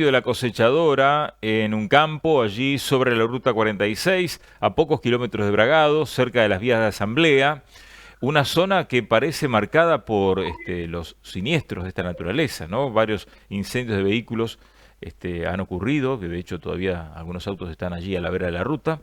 De la cosechadora en un campo allí sobre la ruta 46, a pocos kilómetros de Bragado, cerca de las vías de asamblea, una zona que parece marcada por los siniestros de esta naturaleza, ¿no? Varios incendios de vehículos han ocurrido, que de hecho todavía algunos autos están allí a la vera de la ruta.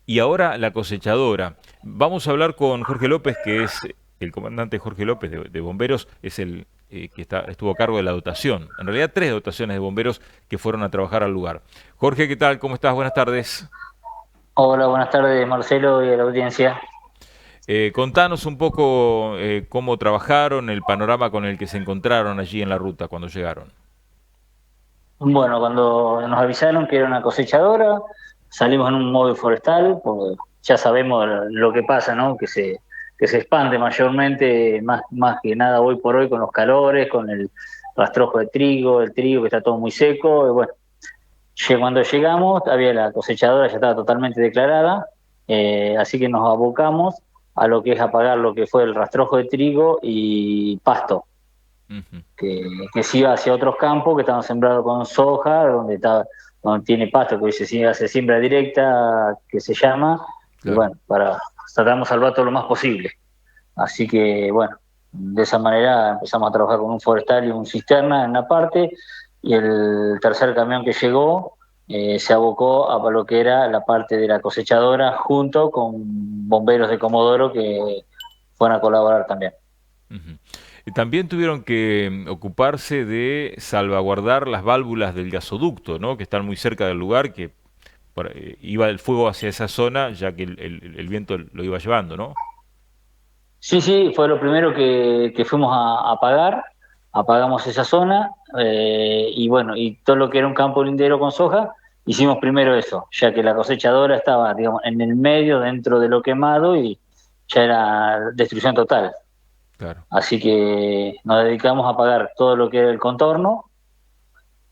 Y ahora la cosechadora. Vamos a hablar con Jorge López, que es el comandante Jorge López de Bomberos, es el que estuvo a cargo de la dotación. En realidad, tres dotaciones de bomberos que fueron a trabajar al lugar. Jorge, ¿qué tal? ¿Cómo estás? Buenas tardes. Hola, buenas tardes, Marcelo y a la audiencia. Contanos un poco cómo trabajaron, el panorama con el que se encontraron allí en la ruta cuando llegaron. Bueno, cuando nos avisaron que era una cosechadora, salimos en un móvil forestal, porque ya sabemos lo que pasa, ¿no? Que se expande mayormente, más que nada hoy por hoy con los calores, con el rastrojo de trigo, el trigo que está todo muy seco. Y bueno, cuando llegamos, había la cosechadora, ya estaba totalmente declarada, así que nos abocamos a lo que es apagar lo que fue el rastrojo de trigo y pasto. Ujú. Que se iba hacia otros campos que estaban sembrados con soja, donde tiene pasto, que hoy se siembra directa, que se llama, y Claro. bueno, tratamos de salvar todo lo más posible. Así que bueno, de esa manera empezamos a trabajar con un forestal y un cisterna en la parte, y el tercer camión que llegó se abocó a lo que era la parte de la cosechadora junto con bomberos de Comodoro que fueron a colaborar también. Ujú. Y también tuvieron que ocuparse de salvaguardar las válvulas del gasoducto, ¿no? Que están muy cerca del lugar, que iba el fuego hacia esa zona, ya que el viento lo iba llevando, ¿no? Sí, sí, fue lo primero que fuimos a apagar. Apagamos esa zona, y bueno, y todo lo que era un campo lindero con soja, hicimos primero eso, ya que la cosechadora estaba, digamos, en el medio, dentro de lo quemado, y ya era destrucción total. Claro. Así que nos dedicamos a apagar todo lo que era el contorno,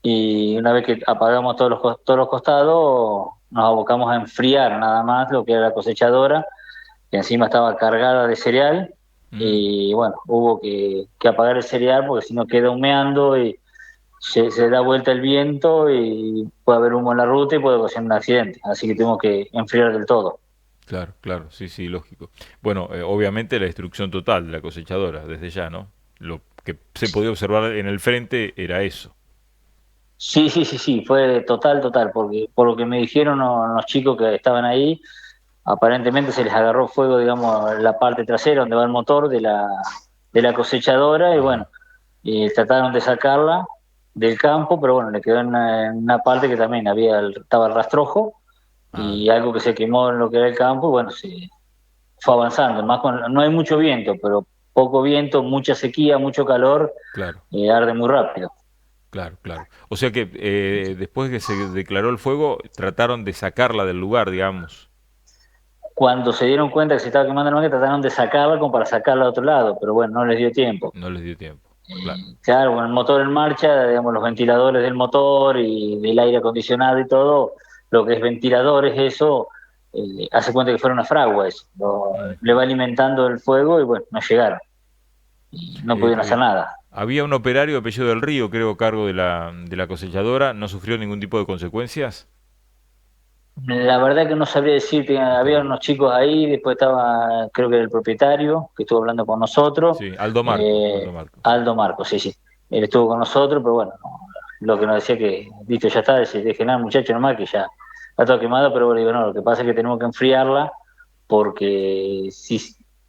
y una vez que apagamos todos los costados, nos abocamos a enfriar nada más lo que era la cosechadora, que encima estaba cargada de cereal, Mm. y bueno, hubo que apagar el cereal porque si no queda humeando y se da vuelta el viento y puede haber humo en la ruta y puede ocasionar un accidente, así que tuvimos que enfriar del todo. Claro, claro, sí, sí, lógico. Bueno, obviamente la destrucción total de la cosechadora, desde ya, ¿no? Lo que se podía observar en el frente era eso. Sí, sí, sí, sí, fue total, total, porque por lo que me dijeron los chicos que estaban ahí, aparentemente se les agarró fuego, digamos, la parte trasera donde va el motor de la cosechadora, y bueno, Ajá, trataron de sacarla del campo, pero bueno, le quedó en una parte que también estaba el rastrojo, ah, y algo que se quemó en lo que era el campo, y bueno, se fue avanzando. No hay mucho viento, pero poco viento, mucha sequía, mucho calor, claro, arde muy rápido. claro, claro. O sea que después que se declaró el fuego, trataron de sacarla del lugar, digamos. Cuando se dieron cuenta que se estaba quemando el mangue, trataron de sacarla como para sacarla a otro lado, pero bueno, no les dio tiempo. No les dio tiempo. Claro, Claro, con el motor en marcha, digamos, los ventiladores del motor y del aire acondicionado y todo, lo que es ventiladores, eso, hace cuenta que fuera una fragua eso. Le ujú. va alimentando el fuego y bueno, no llegaron. Y no pudieron hacer Eh, nada. había un operario de apellido del Río, creo, a cargo de la cosechadora. ¿No sufrió ningún tipo de consecuencias? La verdad que no sabría decirte, No había sabía. unos chicos ahí, después estaba, creo que era el propietario, que estuvo hablando con nosotros, Sí, Aldo Marcos, Aldo Marcos. Aldo Marcos, sí, sí. Él estuvo con nosotros, pero bueno, lo que nos decía que, listo, ya está, deje nada, muchacho, nomás que ya está todo quemado, pero bueno, digo, no, lo que pasa es que tenemos que enfriarla, porque si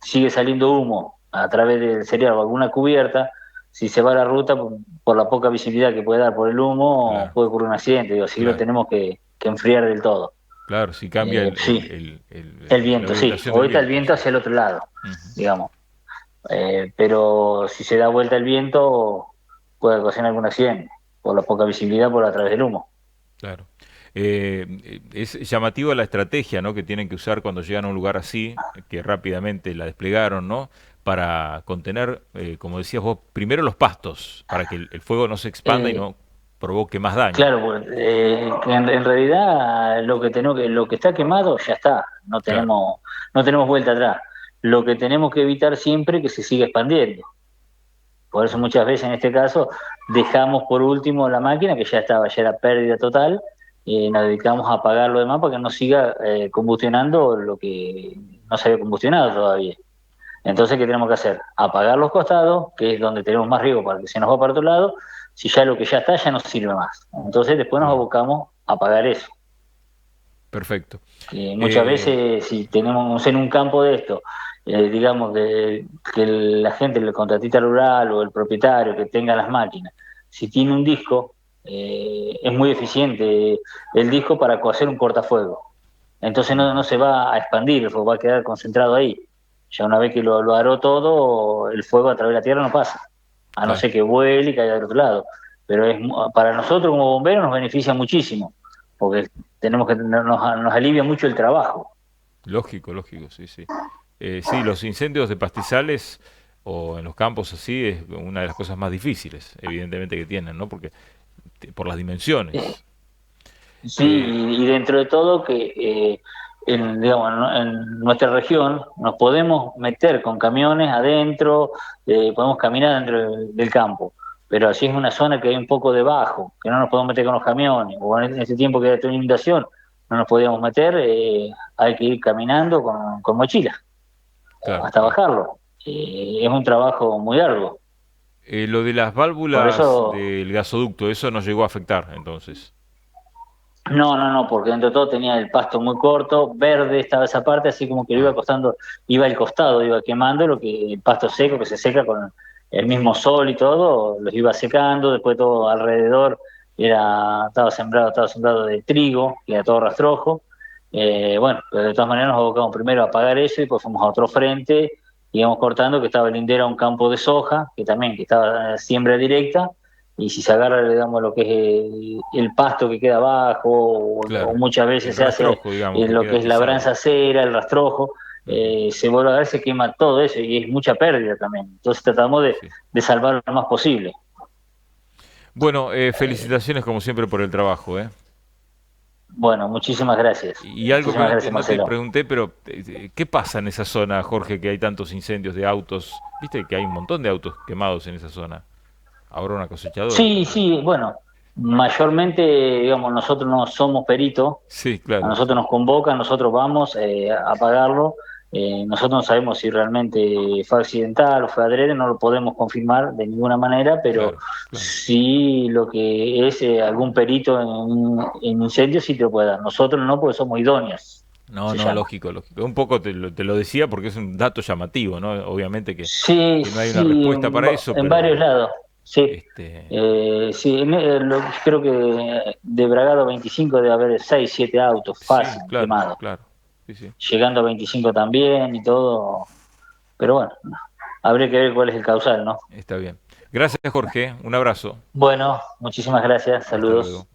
sigue saliendo humo a través del cereal o alguna cubierta, si se va la ruta, por la poca visibilidad que puede dar por el humo, Claro, puede ocurrir un accidente, digo, así que lo claro, tenemos que enfriar del todo. claro, si cambia Sí, el la viento, sí. orientación del Ahorita el viento, viento sí. hacia el otro lado, Ujú. digamos. Pero si se da vuelta el viento, puede ocasionar algún accidente, por la poca visibilidad, por a través del humo. Claro. Es llamativo la estrategia, ¿no?, que tienen que usar cuando llegan a un lugar así, que rápidamente la desplegaron, ¿no? Para contener, como decías vos, primero los pastos, para que el fuego no se expanda y Eh, no provoque más daño. claro, pues, que en realidad lo que está quemado ya está, Claro, no tenemos vuelta atrás. Lo que tenemos que evitar siempre es que se siga expandiendo. Por eso muchas veces en este caso dejamos por último la máquina, que ya era pérdida total, y nos dedicamos a apagar lo demás para que no siga combustionando lo que no se había combustionado todavía. Entonces, ¿qué tenemos que hacer? Apagar los costados, que es donde tenemos más riesgo para que se nos va para otro lado, si ya lo que ya está ya no sirve más. Entonces, después nos Claro, abocamos a apagar eso. perfecto. Que muchas Eh, veces, si tenemos en un campo de esto, digamos que la gente, el contratista rural o el propietario que tenga las máquinas, si tiene un disco, es muy eficiente el disco para hacer un cortafuego. Entonces no se va a expandir, el fuego va a quedar concentrado ahí. Ya una vez que lo aró todo, el fuego a través de la tierra no pasa, a no claro, ser que vuele y caiga del otro lado. Pero para nosotros como bomberos nos beneficia muchísimo, porque nos alivia mucho el trabajo. lógico, lógico, sí, sí. Sí, los incendios de pastizales o en los campos así es una de las cosas más difíciles, evidentemente, que tienen, ¿no? Porque por las dimensiones. Sí, Eh, y dentro de todo que digamos, en nuestra región nos podemos meter con camiones adentro, podemos caminar dentro del campo, pero así es una zona que hay un poco de bajo, que no nos podemos meter con los camiones, o en ese tiempo que hay inundación no nos podíamos meter, hay que ir caminando con mochila claro, hasta claro. bajarlo. Es un trabajo muy largo, Lo de las por válvulas eso. del gasoducto, eso no llegó a afectar, entonces. No, porque dentro de todo tenía el pasto muy corto, verde estaba esa parte, así como que lo iba Ah, costando, iba al costado, iba quemando lo que el pasto seco que se seca con el mismo sol y todo, los iba secando, después todo alrededor estaba sembrado de trigo, que era todo rastrojo. Bueno, pero de todas maneras nos abocamos primero a apagar eso y después fuimos a otro frente, íbamos cortando, que estaba lindera un campo de soja, que estaba siembra directa, y si se agarra, digamos, lo que es el pasto que queda abajo, o claro. muchas El veces se hace rastrojo, digamos, que lo que queda es pisado. labranza cera, el rastrojo, Ujú, se vuelve a ver, se quema todo eso y es mucha pérdida también. Entonces tratamos sí. de salvar lo más posible. Bueno, felicitaciones como siempre por el trabajo, ¿eh? Bueno, muchísimas gracias. Y algo que Muchísimas gracias, no te Marcelo. pregunté, pero ¿qué pasa en esa zona, Jorge, que hay tantos incendios de autos? Viste que hay un montón de autos quemados en esa zona. Ahora una cosechadora Sí, también. sí, bueno, mayormente, digamos, nosotros no somos peritos, Sí, a claro, nosotros sí. nos convocan, nosotros vamos a pagarlo. Nosotros no sabemos si realmente fue accidental o fue adrede, no lo podemos confirmar de ninguna manera, pero Claro, claro. sí lo que es algún perito en incendios sí te lo puede dar. Nosotros no, porque somos idóneos, No, se no, llama. lógico, lógico. Un poco te lo decía porque es un dato llamativo, ¿no? Obviamente Sí, que no hay una sí, respuesta para eso, en varios pero lados, sí. este, Sí, creo que de Bragado 25 debe haber 6 7 autos sí, fácil claro, quemados, claro. Sí, sí, llegando a 25 también y todo, pero bueno, habría que ver cuál es el causal, ¿no? está bien. Gracias, Jorge. Un abrazo. Bueno, muchísimas gracias, Hasta saludos. luego.